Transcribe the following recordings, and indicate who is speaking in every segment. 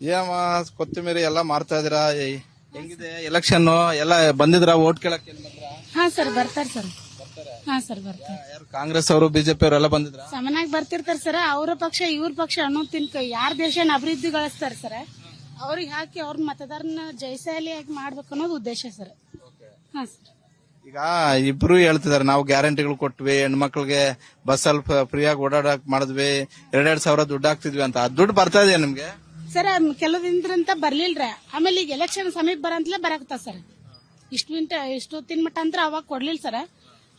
Speaker 1: ಏಮ ಕೊತ್ತಿಮೀರಿ ಎಲ್ಲ ಮಾರ್ತಾ ಇದೀರಾ ಹೆಂಗಿದೆ ಎಲೆಕ್ಷನ್ ಎಲ್ಲ ಬಂದಿದ್ರ ವೋಟ್ ಕೇಳಕ್
Speaker 2: ಹಾ ಸರ್ ಬರ್ತಾರ ಸರ್. ಹಾ ಸರ್ ಬರ್ತಾರ.
Speaker 1: ಯಾರು ಕಾಂಗ್ರೆಸ್ ಅವರು ಬಿಜೆಪಿ ಅವರೆಲ್ಲ ಬಂದಿದ್ರ
Speaker 2: ಸಮನಾಗಿ ಬರ್ತಿರ್ತಾರ ಸರ್. ಅವ್ರ ಪಕ್ಷ ಇವ್ರ ಪಕ್ಷ ಅನ್ನೋ ತಿನ್ಕ ಯಾರ ದೇಶನ ಅಭಿವೃದ್ಧಿಗೊಳಿಸ್ತಾರ ಸರ್ ಅವ್ರಿಗೆ ಹಾಕಿ ಅವ್ರ ಮತದಾರನ ಜಯಶಾಲಿಯಾಗಿ ಮಾಡ್ಬೇಕು ಅನ್ನೋದು ಉದ್ದೇಶ ಸರ್. ಹಾ ಸರ್.
Speaker 1: ಈಗ ಇಬ್ರು ಹೇಳ್ತಿದಾರೆ ನಾವು ಗ್ಯಾರಂಟಿಗಳು ಕೊಟ್ವಿ ಹೆಣ್ಮಕ್ಳಿಗೆ ಬಸ್ ಅಲ್ಲಿ ಫ್ರೀಯಾಗಿ ಓಡಾಡಕ್ ಮಾಡಿದ್ವಿ 2,000 ದುಡ್ಡು ಹಾಕ್ತಿದ್ವಿ ಅಂತ ದುಡ್ಡು ಬರ್ತಾ ಇದೆಯಾ ನಿಮ್ಗೆ?
Speaker 2: ಸರ್ ಕೆಲವು ದಿನದಂತ ಬರ್ಲಿಲ್ರ. ಆಮೇಲೆ ಈಗ ಎಲೆಕ್ಷನ್ ಸಮೀಪ ಬರಂತಲೇ ಬರಾಕತ್ತ ಸರ್. ಇಷ್ಟೊತ್ತಿನ ಮಟ್ಟ ಅಂತ ಅವಾಗ ಕೊಡ್ಲಿಲ್ಲ ಸರ್.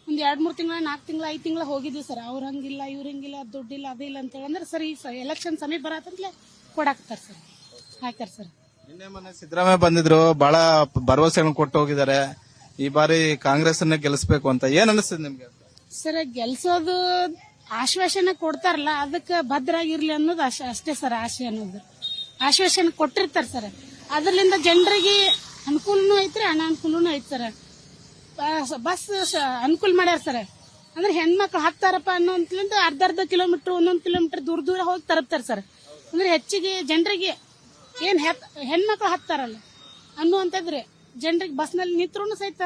Speaker 2: ಒಂದ್ 2-3 ತಿಂಗಳ 4 ತಿಂಗಳ 5 ತಿಂಗಳ ಹೋಗಿದ್ವಿ ಸರ್. ಅವ್ರ ಹಂಗಿಲ್ಲ ಇವ್ರ ಹಂಗಿಲ್ಲ ದುಡ್ಡಿಲ್ಲ ಅದಿಲ್ಲ ಅಂತ ಹೇಳಂದ್ರೆ ಸರ್ ಈ ಎಲೆಕ್ಷನ್ ಸಮೀಪ ಬರತ್ತಂತಲೇ ಕೊಡಾಕ್ತಾರ ಸರ್. ಹಾಕ್ತಾರ ಸರ್.
Speaker 1: ನಿನ್ನೆ ಮೊನ್ನೆ ಸಿದ್ದರಾಮಯ್ಯ ಬಂದಿದ್ರು ಬಹಳ ಭರವಸೆಗಳನ್ನು ಕೊಟ್ಟು ಹೋಗಿದ್ದಾರೆ. ಈ ಬಾರಿ ಕಾಂಗ್ರೆಸ್ ಅನ್ನೇ ಗೆಲ್ಲಿಸಬೇಕು ಅಂತ ಏನ್ ಅನಿಸ್ತದೆ ನಿಮ್ಗೆ?
Speaker 2: ಸರ್ ಗೆಲ್ಸೋದು ಆಶ್ವಾಸನೆ ಕೊಡ್ತಾರಲ್ಲ ಅದಕ್ಕೆ ಭದ್ರಾಗಿರ್ಲಿ ಅನ್ನೋದು ಅಷ್ಟೇ ಸರ್. ಆಶೆ ಅನ್ನೋದು ಆಶ್ವಾಸನೆ ಕೊಟ್ಟಿರ್ತಾರ ಸರ್. ಅದರಿಂದ ಜನರಿಗೆ ಅನುಕೂಲನೂ ಐತ್ರಿ ಅನಾನುಕೂಲನೂ ಐತಿ ಸರ್. ಬಸ್ ಅನುಕೂಲ ಮಾಡ್ಯಾರ ಸರ್. ಅಂದ್ರೆ ಹೆಣ್ಮಕ್ಳು ಹಾಕ್ತಾರಪ್ಪ ಅನ್ನೋಂತ ಅರ್ಧ ಕಿಲೋಮೀಟರ್ 1 ಕಿಲೋಮೀಟರ್ ದೂರ ಹೋಗಿ ತರಪ್ತಾರ ಸರ್. ಅಂದ್ರೆ ಹೆಚ್ಚಿಗೆ ಜನರಿಗೆ ಏನ್ ಹೆಣ್ಮಕ್ಳು ಹಾಕ್ತಾರಲ್ಲ ಅನ್ನುವಂತದ್ರಿ ಜನರಿಗೆ ಬಸ್ನಲ್ಲಿ ನಿಂತ್ರು ಸಹಿತ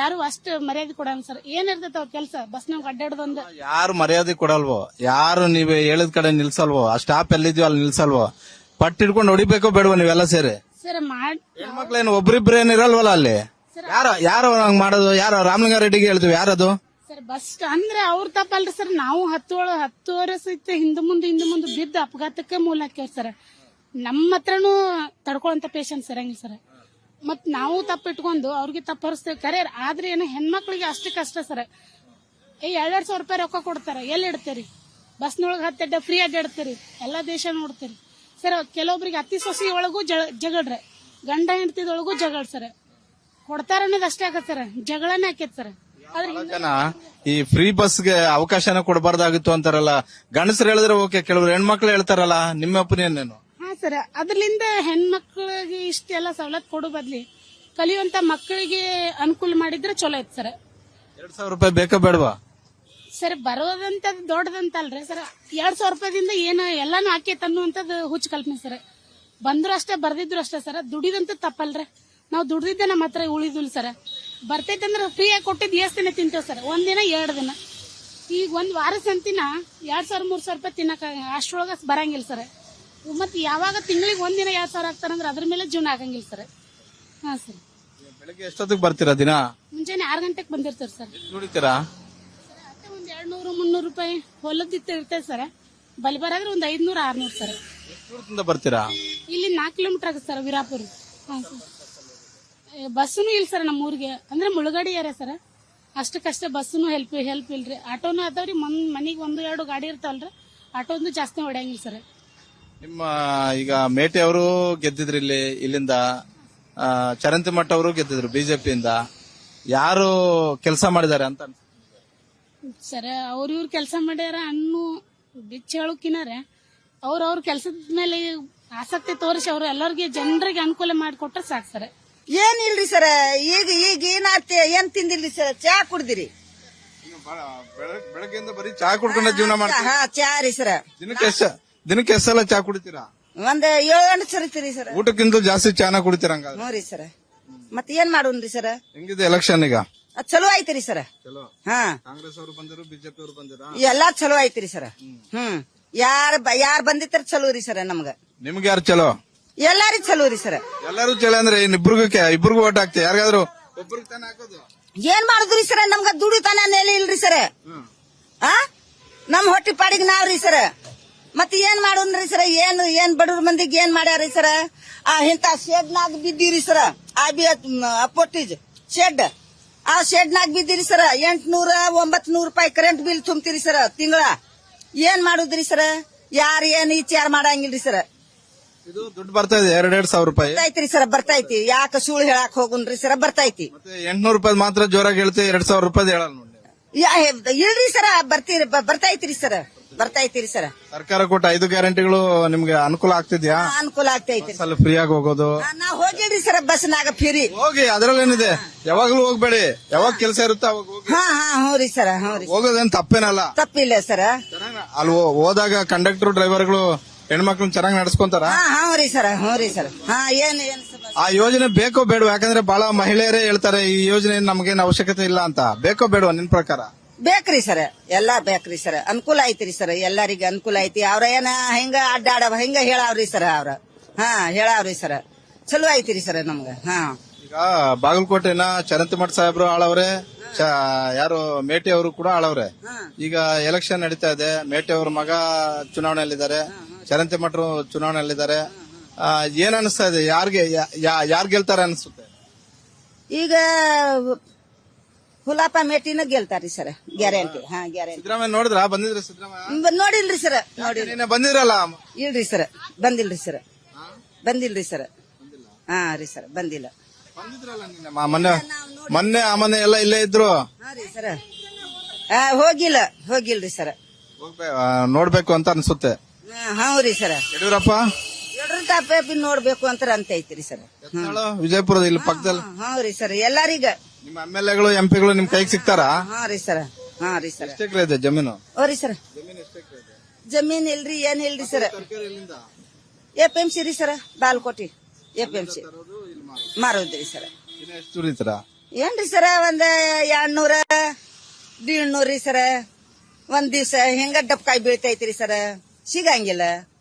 Speaker 2: ಯಾರು ಅಷ್ಟು ಮರ್ಯಾದೆ ಕೊಡಲ್ಲ ಸರ್. ಏನಿರ್ತೈತೆ ಅವ್ರ ಕೆಲಸ ಬಸ್ನಾಗ ಅಡ್ಡಾಡೋದೊಂದು.
Speaker 1: ಯಾರು ಮರ್ಯಾದೆ ಕೊಡಲ್ವೋ, ಯಾರು ನೀವ್ ಹೇಳಿದ ಕಡೆ ನಿಲ್ಸಲ್ವೋ, ಆ ಸ್ಟಾಪ್ ಎಲ್ಲಿದ್ಯೋ ಅಲ್ಲಿ ನಿಲ್ಸಲ್ವೋ, ಪಟ್ಟು ಹಿಡ್ಕೊಂಡು ಹೊಡಿಬೇಕೋ ಬೇಡವೋ ನೀವೆಲ್ಲ ಸೇರಿ?
Speaker 2: ಸರ್
Speaker 1: ಹೆಣ್ಮಕ್ಳೇನು ಒಬ್ರಿಬ್ರು ಏನಿರಲ್ವಲ್ಲ ಅಲ್ಲಿ? ಯಾರು ಹಂಗ್ ಮಾಡೋದು? ಯಾರು ರಾಮಲಿಂಗಾರೆಡ್ಡಿಗೆ ಹೇಳ್ತೀವಿ ಯಾರದು?
Speaker 2: ಸರ್ ಬಸ್ ಅಂದ್ರೆ ಅವ್ರ ತಪ್ಪಲ್ರಿ ಸರ್. ನಾವು 10 ವರ್ಷ ಸಹಿತ ಹಿಂದ ಮುಂದೆ ಬಿದ್ದು ಅಪಘಾತಕ್ಕೆ ಮೂಲ ಹಾಕ್ಯವ್ರ ಸರ್. ನಮ್ಮ ಹತ್ರನು ತಡ್ಕೊಳ್ಳಂತ ಪೇಷಂಟ್ ಸರ್ ಹಂಗಿಲ್ಲ ಸರ್. ಮತ್ ನಾವು ತಪ್ಪು ಇಟ್ಕೊಂಡು ಅವ್ರಿಗೆ ತಪ್ಪು ಹೊರಿಸ್ತೇವೆ ಕರೆ. ಆದ್ರೆ ಏನು ಹೆಣ್ಮಕ್ಳಿಗೆ ಅಷ್ಟೇ ಕಷ್ಟ ಸರ್. 2,000 ರೂಪಾಯಿ ರೊಕ್ಕ ಕೊಡ್ತಾರ ಎಲ್ಲಿ ಇಡ್ತೀರಿ? ಬಸ್ನೊಳಗೆ ಹತ್ತಡ್ಡ ಫ್ರೀ ಅಡ್ಡಾಡ್ತೀರಿ, ಎಲ್ಲಾ ದೇಶ ನೋಡ್ತೀರಿ ಸರ್. ಕೆಲವೊಬ್ರಿಗೆ ಅತಿ ಸೊಸಿ ಒಳಗೂ ಜಗಳ್ರಿ, ಗಂಡ ಹೆಂಡತಿದೊಳಗೂ ಜಗಳ ಸರ್. ಕೊಡ್ತಾರ ಅನ್ನೋದು ಅಷ್ಟೇ ಆಗತ್ ಸರ್. ಜಗಳನೇ ಆಕೇತ್ ಸರ್.
Speaker 1: ಜನ ಈ ಫ್ರೀ ಬಸ್ಗೆ ಅವಕಾಶನ ಕೊಡಬಾರ್ದಾಗಿತ್ತು ಅಂತಾರಲ್ಲ. ಗಂಡಸರು ಹೇಳಿದ್ರೆ ಓಕೆ, ಕೆಲವರು ಹೆಣ್ಮಕ್ಳು ಹೇಳ್ತಾರಲ್ಲ, ನಿಮ್ಮ ಒಪಿನಿಯನ್ ಏನು?
Speaker 2: ಹಾ ಸರ್, ಅದರಿಂದ ಹೆಣ್ಮಕ್ಳಿಗೆ ಇಷ್ಟೆಲ್ಲ ಸವಲತ್ತು ಕೊಡೋ ಬದ್ಲಿ ಕಲಿಯುವಂತ ಮಕ್ಕಳಿಗೆ ಅನುಕೂಲ ಮಾಡಿದ್ರೆ ಚಲೋ ಐತ್ ಸರ್.
Speaker 1: 2,000 ರೂಪಾಯಿ ಬೇಕಾ ಬೇಡವಾ
Speaker 2: ಸರ್? ಬರೋದಂತ ದೊಡ್ಡದಂತಲ್ರಿ ಸರ್. 2,000 ರೂಪಾಯಿದಿಂದ ಏನು ಎಲ್ಲಾನು ಹಾಕೇತ್ ಅನ್ನುವಂಥದ್ದು ಹುಚ್ಚ ಕಲ್ಪನೆ ಸರ್. ಬಂದ್ರು ಅಷ್ಟೇ ಬರ್ದಿದ್ರು ಅಷ್ಟೇ ಸರ್. ದುಡಿದಂತ ತಪ್ಪಲ್ರಿ. ನಾವು ದುಡ್ದಿದ್ದೆ ನಮ್ಮ ಹತ್ರ ಉಳಿದಿಲ್ಲ ಸರ್. ಬರ್ತೈತಂದ್ರೆ ಫ್ರೀಯಾಗಿ ಕೊಟ್ಟಿದ್ದು ಎಷ್ಟು ದಿನ ತಿಂತೇವ್ ಸರ್? 1 ದಿನ 2 ದಿನ. ಈಗ 1 ವಾರ ಸಂತಿನ 2,000-3,000 ರೂಪಾಯಿ ತಿನ್ನಕ ಅಷ್ಟ್ರೊಳಗ ಬರಂಗಿಲ್ಲ ಸರ್. ಮತ್ ಯಾವಾಗ ತಿಂಗಳಿಗೆ 1 ದಿನ 2,000 ಹಾಕ್ತಾರಂದ್ರೆ ಅದ್ರ ಮೇಲೆ ಜೀವನ ಆಗಂಗಿಲ್ಲ ಸರ್. ಹಾ ಸರ್.
Speaker 1: ಬೆಳಗ್ಗೆ ಎಷ್ಟೊತ್ತಿಗೆ ಬರ್ತೀರಾ ದಿನ?
Speaker 2: ಮುಂಜಾನೆ 6 ಗಂಟೆಗೆ ಬಂದಿರ್ತಾರ ಸರ್.
Speaker 1: ದುಡಿತೀರಾ?
Speaker 2: ಅಷ್ಟೇ ಒಂದ್ 200-300 ರೂಪಾಯಿ ಹೊಲದಿತ್ತು ಇರ್ತೇವೆ ಸರ್. ಬಲಿ ಬರಾದ್ರೆ ಒಂದ್ 500-600 ಸರ್.
Speaker 1: ಎಷ್ಟು ಬರ್ತೀರಾ?
Speaker 2: ಇಲ್ಲಿ 4 ಕಿಲೋಮೀಟರ್ ಆಗುತ್ತೆ ಸರ್ ವೀರಾಪುರ. ಹಾ ಸರ್. ಬಸ್ಸುನು ಇಲ್ಲ ಸರ್ ನಮ್ಮ ಊರಿಗೆ. ಅಂದ್ರೆ ಮುಳುಗಡೆ ಏರಿಯಾ ಸರ್. ಅಷ್ಟಕ್ಕಷ್ಟೇ ಬಸ್ಸುನು ಹೆಲ್ಪ್ ಇಲ್ರಿ. ಆಟೋನು ಅದಾವ್ರಿ. ಮನಿಗೆ 1-2 ಗಾಡಿ ಇರ್ತಾವಲ್ರಿ. ಆಟೋನು ಜಾಸ್ತಿ ಹೊಡೆಯಂಗಿಲ್ಲ ಸರ್.
Speaker 1: ನಿಮ್ಮ ಈಗ ಮೇಟಿ ಅವರು ಗೆದ್ದಿದ್ರು ಇಲ್ಲಿಂದ, ಚರಂತಿ ಮಠ ಅವರು ಗೆದ್ದಿದ್ರು ಬಿಜೆಪಿಯಿಂದ. ಯಾರು ಕೆಲಸ ಮಾಡಿದ್ದಾರೆ ಅಂತ
Speaker 2: ಸರ್? ಅವ್ರ ಕೆಲಸ ಮಾಡ್ಯಾರ ಅನ್ನೋ ಬಿಚ್ಚ ಹೇಳೋಕಿನಾರೆ ಅವ್ರ ಕೆಲಸದ ಮೇಲೆ ಆಸಕ್ತಿ ತೋರಿಸಿ ಅವ್ರು ಎಲ್ಲರಿಗೆ ಜನರಿಗೆ ಅನುಕೂಲ ಮಾಡಿಕೊಟ್ರೆ ಸಾಕು ಸರ್.
Speaker 3: ಏನಿಲ್ರಿ ಸರ್. ಈಗ ಏನ್ ತಿಂದಿಲ್ರಿ ಸರ್? ಚಾ ಕುಡ್ದಿರಿ?
Speaker 1: ಬೆಳಗ್ಗೆಯಿಂದ ಬರೀ ಚಾ ಕುಡ್ಕೊಂಡ ಜೀವನ ಮಾಡ್ತೀರಾ?
Speaker 3: ಚಾ ರೀ ಸರ್.
Speaker 1: ದಿನಕ್ಕೆ ಎಷ್ಟೆಲ್ಲ ಚಾ ಕುಡಿತೀರಾ?
Speaker 3: ಒಂದ್ 7 ಸರಿತೀರಿ ಸರ್.
Speaker 1: ಊಟಕ್ಕಿಂತ ಜಾಸ್ತಿ ಚಾನ ಕುಡಿತೀರ?
Speaker 3: ನೋಡ್ರಿ ಸರ್. ಮತ್ ಏನ್ ಮಾಡೋನ್ರಿ ಸರ್?
Speaker 1: ಹೆಂಗಿದೆ ಎಲೆಕ್ಷನ್ ಈಗ?
Speaker 3: ಚಲೋ ಐತ್ರಿ ಸರ್. ಹಾ,
Speaker 1: ಕಾಂಗ್ರೆಸ್ ಅವರು ಬಂದಿರು, ಬಿಜೆಪಿ ಅವರು ಬಂದಿರ,
Speaker 3: ಎಲ್ಲಾ ಚಲೋ ಐತ್ರಿ ಸರ್. ಯಾರ್ ಬಂದಿತ್ತಾರ ಚಲೋ ರೀ ಸರ್. ನಮ್ಗ
Speaker 1: ನಿಮ್ಗೆ ಯಾರು ಚಲೋ?
Speaker 3: ಎಲ್ಲಾರಿ ಚಲೋ ರೀ ಸರ್.
Speaker 1: ಎಲ್ಲಾರು ಚಲೋ ಅಂದ್ರೆ ಇಬ್ರಿಗೂ ಓಟ್ ಹಾಕ್ತಿ? ಯಾರಿಗಾದ್ರು ಒಬ್ರಿಗೆ ತಾನೇ ಹಾಕೋದು?
Speaker 3: ಏನ್ ಮಾಡುದ್ರಿ ಸರ್? ನಮ್ಗ ದುಡಿತಾನ ನೆಲೆ ಇಲ್ರಿ ಸರ್. ನಮ್ ಹೊಟ್ಟಿ ಪಾಡಿಗೆ ನಾವ್ರಿ ಸರ್. ಮತ್ ಏನ್ ಮಾಡೋನ್ರಿ ಸರ್? ಏನ್ ಬಡವ್ರ ಮಂದಿಗೆ ಏನ್ ಮಾಡ್ಯಾರಿ ಸರ್? ಇಂತ ಶೆಡ್ ನಾಗ ಬಿದ್ದೀರಿ ಸರ್. ಅಪೋಟಿಜ್ ಶೆಡ್, ಆ ಶೆಡ್ ನಾಗ ಬಿದ್ದೀರಿ ಸರ್. 800-900 ರೂಪಾಯಿ ಕರೆಂಟ್ ಬಿಲ್ ತುಂಬ್ತೀರಿ ಸರ್ ತಿಂಗಳ. ಏನ್ ಮಾಡುದ್ರಿ ಸರ್? ಏನ್ ವಿಚಾರ ಮಾಡಂಗಿಲ್ರಿ ಸರ್.
Speaker 1: ಇದು ದುಡ್ಡು ಬರ್ತಾ ಇದೆ 2,000 ರೂಪಾಯಿ
Speaker 3: ಬರ್ತೈತ್ರಿ ಸರ್. ಬರ್ತೈತಿ. ಯಾಕ ಸುಳ್ಳು ಹೇಳಾಕ್ ಹೋಗುನ್ರಿ ಸರ್? ಬರ್ತೈತಿ.
Speaker 1: 800 ರೂಪಾಯಿ ಮಾತ್ರ ಜೋರಾಗಿ ಹೇಳ್ತೀವಿ, 2,000 ರೂಪಾಯಿ ಹೇಳಲ್ಲ ನೋಡಿ.
Speaker 3: ಇಲ್ರಿ ಸರ್. ಬರ್ತೈತ್ರಿ ಸರ್. ಬರ್ತೈತಿರಿ ಸರ್.
Speaker 1: ಸರ್ಕಾರ ಕೊಟ್ಟ 5 ಗ್ಯಾರಂಟಿಗಳು ನಿಮ್ಗೆ ಅನುಕೂಲ ಆಗ್ತಿದ್ಯಾ?
Speaker 3: ಅನುಕೂಲ ಆಗ್ತೈತಿ.
Speaker 1: ಫ್ರೀ ಆಗಿ ಹೋಗೋದು?
Speaker 3: ನಾವ್ ಹೋಗಿಲ್ರಿ ಸರ್ ಬಸ್ನಾಗ ಫ್ರೀ.
Speaker 1: ಹೋಗಿ, ಅದ್ರಲ್ಲೇನಿದೆ. ಯಾವಾಗ್ಲೂ ಹೋಗ್ಬೇಡಿ, ಯಾವಾಗ ಕೆಲಸ ಇರುತ್ತೆ ಅವಾಗ ಹೋಗಿ.
Speaker 3: ಹ್ಞೂ ರೀ ಸರ್. ಹ್ಞೂ ರೀ.
Speaker 1: ಹೋಗೋದೇನ್ ತಪ್ಪೇನಲ್ಲ?
Speaker 3: ತಪ್ಪಿಲ್ಲ ಸರ್.
Speaker 1: ಅಲ್ಲಿ ಹೋದಾಗ ಕಂಡಕ್ಟರ್ ಡ್ರೈವರ್ಗಳು ಹೆಣ್ಮಕ್ಳನ್ನ ಚೆನ್ನಾಗಿ ನಡೆಸ್ಕೊಂತಾರ?
Speaker 3: ಹ್ಞೂ ರೀ ಸರ್, ಹ್ಞೂ ರೀ ಸರ್. ಏನ್ ಸಮಸ್ಯೆ?
Speaker 1: ಆ ಯೋಜನೆ ಬೇಕೋ ಬೇಡವಾ? ಯಾಕಂದ್ರೆ ಬಹಳ ಮಹಿಳೆಯರೇ ಹೇಳ್ತಾರೆ ಈ ಯೋಜನೆ ನಮಗೇನು ಅವಶ್ಯಕತೆ ಇಲ್ಲ ಅಂತ. ಬೇಕೋ ಬೇಡವಾ ನಿನ್ ಪ್ರಕಾರ?
Speaker 3: ಬೇಕ್ರಿ ಸರ್, ಎಲ್ಲಾ ಬೇಕ್ರಿ ಸರ್. ಅನುಕೂಲ ಐತ್ರಿ ಸರ್, ಎಲ್ಲರಿಗ ಅನುಕೂಲ ಐತಿ. ಅವ್ರ ಏನ ಹಿಂಗ ಅಡ್ಡಾಡ ಹಿಂಗ ಹೇಳಾವ್ರಿ ಸರ್, ಅವ್ರ ಹೇಳಾವ್ರಿ ಸರ್. ಚಲೋ ಐತಿರಿ ಸರ್ ನಮ್ಗ.
Speaker 1: ಈಗ ಬಾಗಲಕೋಟೆನ ಚರಂತಿಮಠ ಸಾಹೇಬ್ರು ಆಳವ್ರೆ, ಯಾರು ಮೇಟಿ ಅವರು ಕೂಡ ಆಳವ್ರೆ. ಈಗ ಎಲೆಕ್ಷನ್ ನಡೀತಾ ಇದೆ, ಮೇಟಿ ಅವ್ರ ಮಗ ಚುನಾವಣೆಯಲ್ಲಿದ್ದಾರೆ, ಚರಂತಿಮಠರು ಚುನಾವಣೆಯಲ್ಲಿದ್ದಾರೆ. ಏನ್ ಅನಿಸ್ತಾ ಇದೆ? ಯಾರ್ ಗೆಲ್ತಾರೆ ಅನಿಸುತ್ತೆ?
Speaker 3: ಈಗ ಹುಲಾಪ ಮೇಟಿನ ಗೆಲ್ತಾರಿ ಸರ್, ಗ್ಯಾರಂಟಿ. ಗ್ಯಾರಂಟಿ.
Speaker 1: ಸಿದ್ದರಾಮಯ್ಯ ನೋಡಿದ್ರ? ಬಂದಿದ್ರಿ ಸಿದ್ದರಾಮಯ್ಯ?
Speaker 3: ನೋಡಿಲ್ರಿ ಸರ್, ನೋಡಿಲ್ರಿ.
Speaker 1: ನೀನೆ ಬಂದಿರಲ್ಲ?
Speaker 3: ಇಲ್ರಿ ಸರ್, ಬಂದಿಲ್ರಿ ಸರ್, ಬಂದಿಲ್ರಿ ಸರ್. ರೀ ಸರ್, ಬಂದಿಲ್ಲ.
Speaker 1: ಬಂದಿದ್ರಲ್ಲ ನೀನೆ ಮೊನ್ನೆ ಆ ಮನೆ ಎಲ್ಲ ಇಲ್ಲೇ ಇದ್ರು.
Speaker 3: ರೀ ಸರ್, ಹೋಗಿಲ್ರಿ ಸರ್.
Speaker 1: ನೋಡ್ಬೇಕು ಅಂತ ಅನ್ಸುತ್ತೆ.
Speaker 3: ಹೌದ್ರಿ ಸರ್.
Speaker 1: ಯಡಿಯೂರಪ್ಪ
Speaker 3: ನೋಡ್ಬೇಕು ಅಂತ ಐತ್ರಿ ಸರ್.
Speaker 1: ವಿಜಯಪುರದ ಇಲ್ಲಿ ಪಕ್ಕದಲ್ಲಿ.
Speaker 3: ಹೌದ್ರಿ ಸರ್, ಎಲ್ಲಾರೀಗ
Speaker 1: ನಿಮ್ಮ MLA ಗಳು MP ಗಳು ನಿಮ್ ಕೈಗೆ ಸಿಗ್ತಾರಾ?
Speaker 3: ರೀ ಸರ್. ರೀ ಸರ್.
Speaker 1: ಎಷ್ಟು ಎಕರೆ ಇದೆ ಜಮೀನು?
Speaker 3: ರೀ ಸರ್, ಜಮೀನ್ ಇಲ್ರಿ, ಏನ್ ಇಲ್ರಿ ಸರ್. FMC ರೀ ಸರ್, ಬಾಲ್ಕೋಟಿ FMC ಮಾರೋದ್ರಿ ಸರ್.
Speaker 1: ಎಷ್ಟು ದುಡಿತೀರಾ?
Speaker 3: ಏನ್ರಿ ಸರ, ಒಂದ್ 200 150 ರೀ ಸರ. ಒಂದ್ ದಿವ್ಸ ಹೆಂಗ ಡಬ್ಕಾಯಿ ಬೀಳ್ತೈತ್ರಿ ಸರ, ಸಿಗಂಗಿಲ್ಲ.